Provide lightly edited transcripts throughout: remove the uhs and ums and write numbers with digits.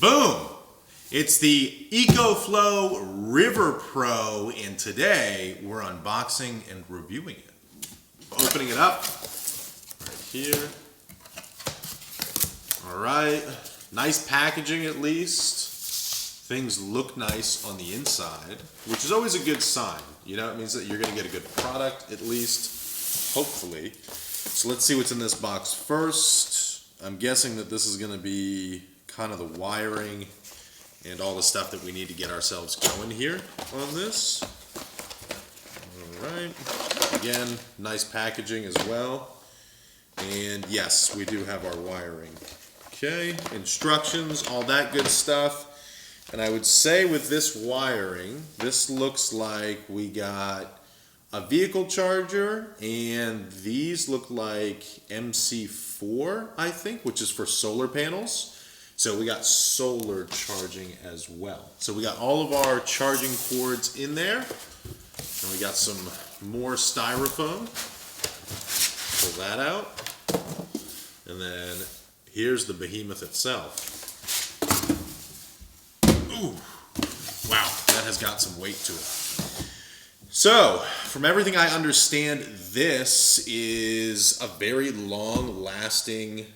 Boom! It's the EcoFlow River Pro, and today we're unboxing and reviewing it. Opening it up right here. All right, nice packaging at least. Things look nice on the inside, which is always a good sign. You know, it means that you're going to get a good product at least, hopefully. So let's see what's in this box first. I'm guessing that this is going to be kind of the wiring and all the stuff that we need to get ourselves going here on this. All right. Again, nice packaging as well. And yes, we do have our wiring. Okay, instructions, all that good stuff. And I would say with this wiring, this looks like we got a vehicle charger, and these look like MC4, I think, which is for solar panels. So we got solar charging as well. So we got all of our charging cords in there. And we got some more styrofoam. Pull that out. And then here's the behemoth itself. Ooh, wow, that has got some weight to it. So, from everything I understand, this is a very long-lasting,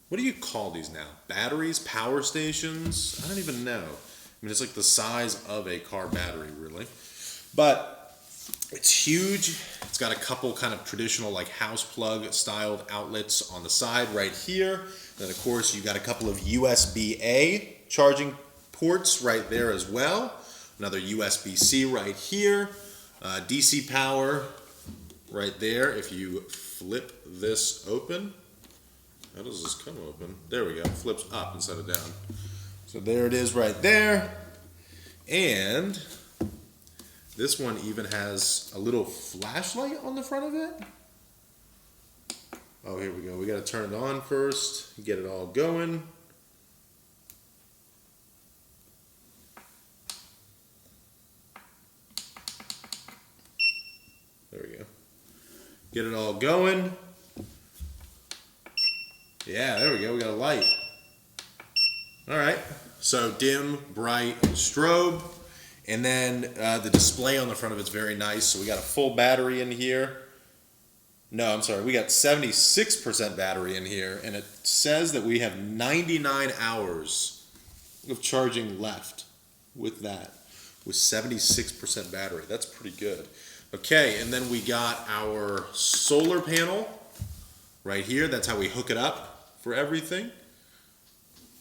what do you call these now? Batteries? Power stations? I don't even know. I mean, it's like the size of a car battery, really. But it's huge. It's got a couple kind of traditional like house plug styled outlets on the side right here. Then of course you got a couple of USB-A charging ports right there as well. Another USB-C right here. DC power right there. If you flip this open, how does this come open? There we go. It flips up instead of down. So there it is right there. And this one even has a little flashlight on the front of it. Oh, here we go. We got to turn it on first, get it all going. There we go. Get it all going. Yeah, there we go. We got a light. All right. So dim, bright, and strobe. And then the display on the front of it's very nice. So we got a full battery in here. No, I'm sorry. We got 76% battery in here. And it says that we have 99 hours of charging left with that. With 76% battery. That's pretty good. Okay, and then we got our solar panel right here. That's how we hook it up for everything.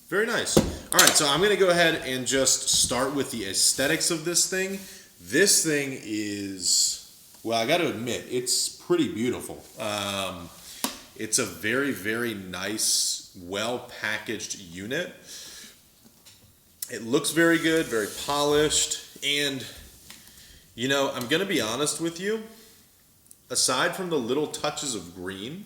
Very nice. All right, so I'm going to go ahead and just start with the aesthetics of this thing. This thing is, well, I got to admit, it's pretty beautiful. It's a very, very nice, well-packaged unit. It looks very good, very polished, and, you know, I'm going to be honest with you. Aside from the little touches of green,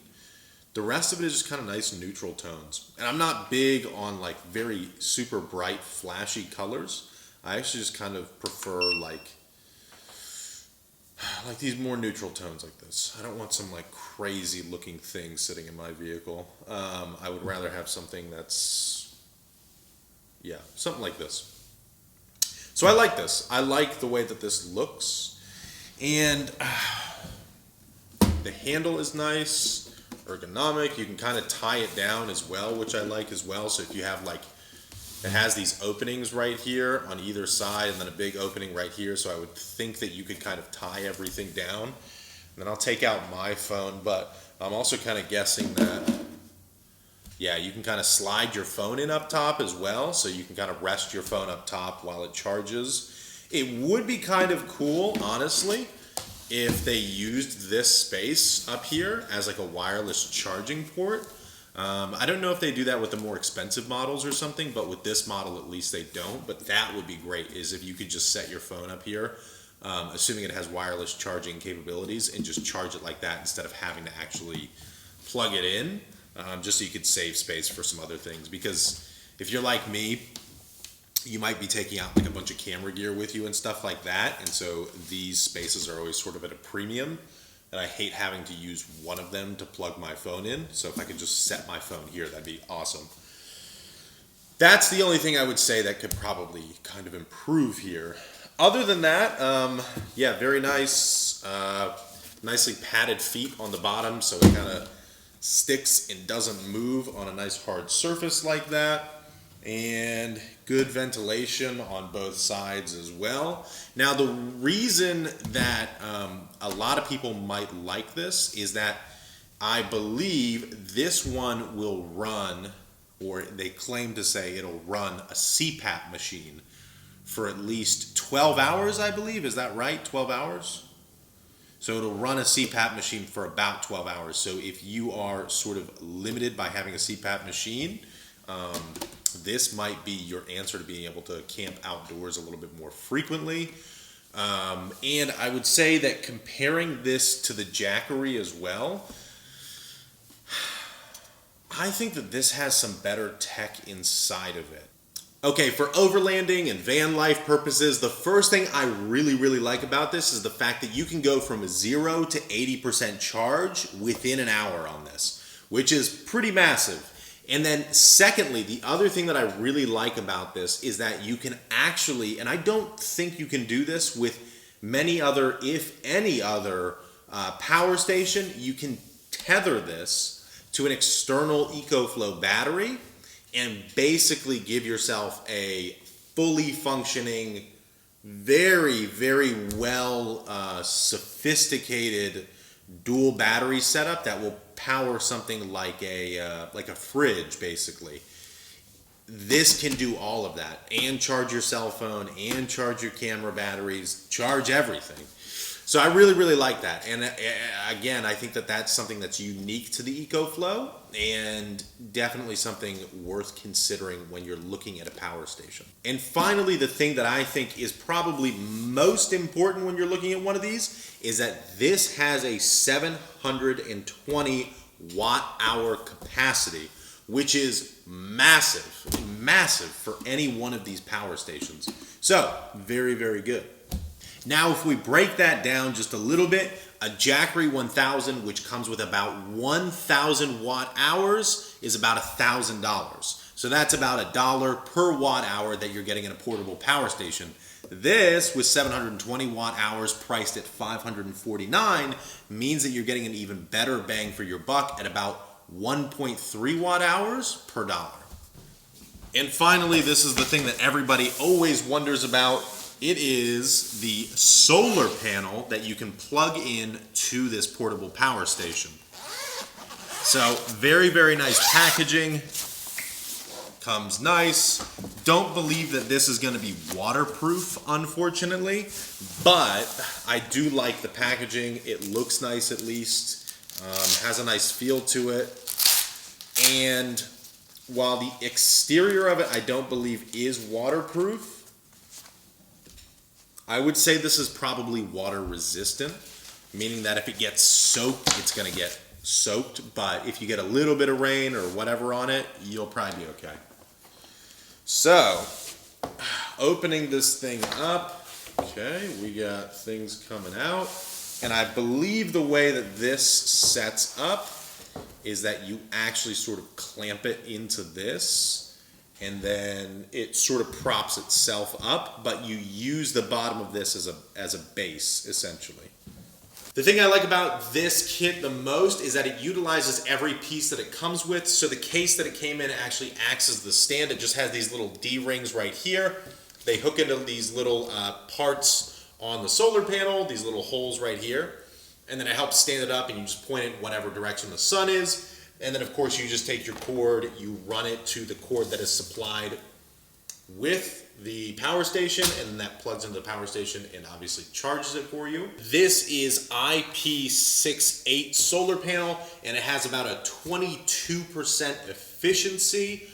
the rest of it is just kind of nice neutral tones. And I'm not big on like very super bright, flashy colors. I actually just kind of prefer like these more neutral tones like this. I don't want some like crazy looking thing sitting in my vehicle. I would rather have something that's, yeah, something like this. So I like this. I like the way that this looks. And the handle is nice. Ergonomic. You can kind of tie it down as well, which I like as well. So if you have like, it has these openings right here on either side and then a big opening right here. So I would think that you could kind of tie everything down. And then I'll take out my phone, but I'm also kind of guessing that, yeah, you can kind of slide your phone in up top as well. So you can kind of rest your phone up top while it charges. It would be kind of cool, honestly, if they used this space up here as like a wireless charging port. I don't know if they do that with the more expensive models or something, but with this model at least they don't. But that would be great, is if you could just set your phone up here, assuming it has wireless charging capabilities, and just charge it like that instead of having to actually plug it in, just so you could save space for some other things. Because if you're like me, you might be taking out like a bunch of camera gear with you and stuff like that, and so these spaces are always sort of at a premium. and I hate having to use one of them to plug my phone in. So if I could just set my phone here, that'd be awesome. That's the only thing I would say that could probably kind of improve here. Other than that, yeah, very nice, nicely padded feet on the bottom, so it kind of sticks and doesn't move on a nice hard surface like that. And good ventilation on both sides as well. Now, the reason that a lot of people might like this is that I believe this one will run, or they claim to say it'll run a CPAP machine for at least 12 hours, I believe. Is that right? 12 hours? So it'll run a CPAP machine for about 12 hours. So if you are sort of limited by having a CPAP machine, this might be your answer to being able to camp outdoors a little bit more frequently. And I would say that comparing this to the Jackery as well, I think that this has some better tech inside of it. Okay, for overlanding and van life purposes, the first thing I really like about this is the fact that you can go from 0 to 80% charge within an hour on this, which is pretty massive. And then secondly, the other thing that I really like about this is that you can actually, and I don't think you can do this with many other, if any other power station, you can tether this to an external EcoFlow battery and basically give yourself a fully functioning, very well sophisticated dual battery setup that will power something like a fridge, basically. This can do all of that and charge your cell phone and charge your camera batteries, charge everything. So I really like that. And again, I think that that's something that's unique to the EcoFlow and definitely something worth considering when you're looking at a power station. And finally, the thing that I think is probably most important when you're looking at one of these is that this has a 720 watt-hour capacity, which is massive for any one of these power stations. So very good. Now, if we break that down just a little bit, a Jackery 1000, which comes with about 1,000 watt hours, is about $1,000. So that's about $1 per watt hour that you're getting in a portable power station. This, with 720 watt hours priced at $549, means that you're getting an even better bang for your buck at about 1.3 watt hours per dollar. And finally, this is the thing that everybody always wonders about. It is the solar panel that you can plug in to this portable power station. So very nice packaging. Comes nice. Don't believe that this is going to be waterproof, unfortunately, but I do like the packaging. It looks nice, at least. Has a nice feel to it. And while the exterior of it I don't believe is waterproof, I would say this is probably water resistant, meaning that if it gets soaked, it's going to get soaked, but if you get a little bit of rain or whatever on it, you'll probably be okay. So, opening this thing up, okay, we got things coming out, and I believe the way that this sets up is that you actually sort of clamp it into this, and then it sort of props itself up, but you use the bottom of this as a base, essentially. The thing I like about this kit the most is that it utilizes every piece that it comes with. So the case that it came in actually acts as the stand. It just has these little D-rings right here. They hook into these little parts on the solar panel, these little holes right here. And then it helps stand it up, and you just point it whatever direction the sun is. And then, of course, you just take your cord, you run it to the cord that is supplied with the power station, and then that plugs into the power station and obviously charges it for you. This is IP68 solar panel, and it has about a 22% efficiency.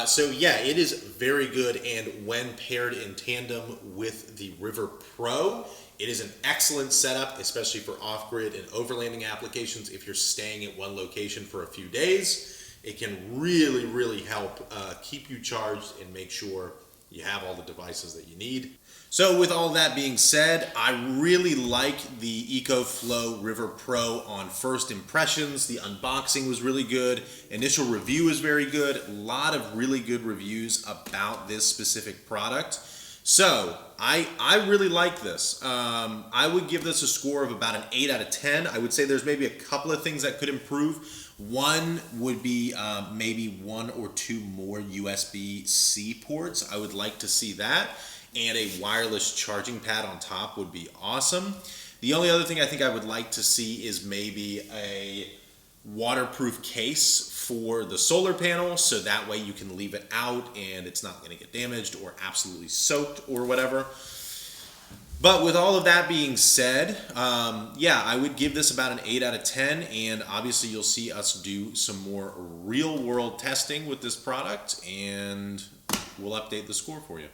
So yeah, it is very good, and when paired in tandem with the River Pro, it is an excellent setup, especially for off-grid and overlanding applications. If you're staying at one location for a few days, it can really help keep you charged and make sure you have all the devices that you need. So with all that being said, I really like the EcoFlow River Pro on first impressions. The unboxing was really good. Initial review is very good. A lot of really good reviews about this specific product. So I really like this. I would give this a score of about an 8 out of 10. I would say there's maybe a couple of things that could improve. One would be maybe 1 or 2 more USB-C ports. I would like to see that. And a wireless charging pad on top would be awesome. The only other thing I think I would like to see is maybe a waterproof case for the solar panel, so that way you can leave it out and it's not going to get damaged or absolutely soaked or whatever. But with all of that being said, yeah, I would give this about an 8 out of 10, and obviously you'll see us do some more real world testing with this product, and we'll update the score for you.